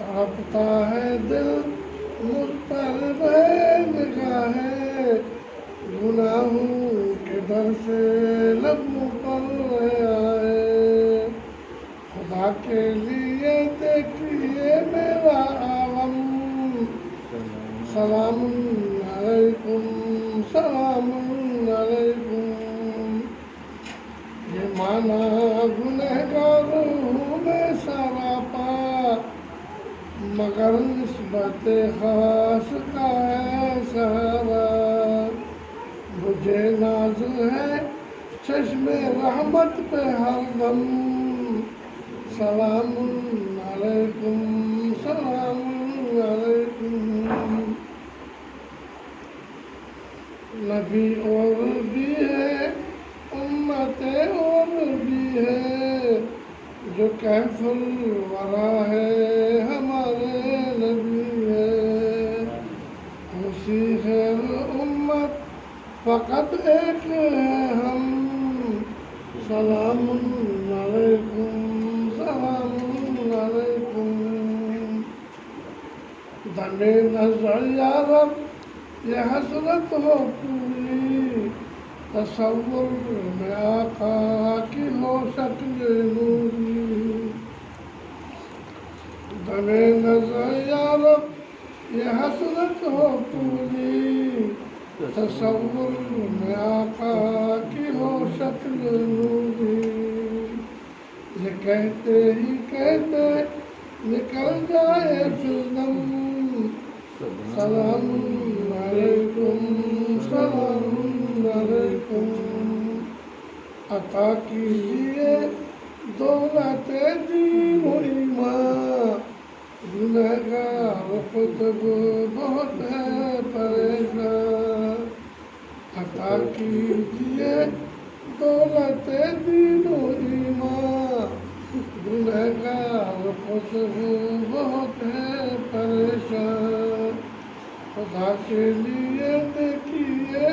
تڑپتا ہے دل مضطرب ہے نگاہ گناہوں کے در سے لب پر آئے خدا کے لیے دیکھیے میرا عالم سلام علیکم سلام علیکم یہ مانا گنہگار ہوں میں سارا پا مگر نسبت خاص کا ہے سہارا مجھے ناز ہے چشم رحمت پہ ہر دم سلام علیکم سلام علیکم نبی اور بھی ہے امت اور بھی ہے جو کہف الورا ہے ہمارے نبی ہے اسی خیر امت فقط ایک ہے ہم سلام علیکم سلام علیکم دم نظر یا رب یہ حسرت ہو پوری تصور میں آقا کی ہو شکل نوری دم نظر یا رب یہ حسرت ہو پوری تصور میں آقا کی ہو شکل نوری یہ کہتے ہی کہتے نکل جائے فردم سلام علیکم سلام علیکم عطا کیجیے دولت دین و ایمان گنہگار قطب بہت ہے پریشان عطا کیجیے دولت دین و ایمان گنہگار قطب بہت ہے پریشان خدا کے لیے دیکھیے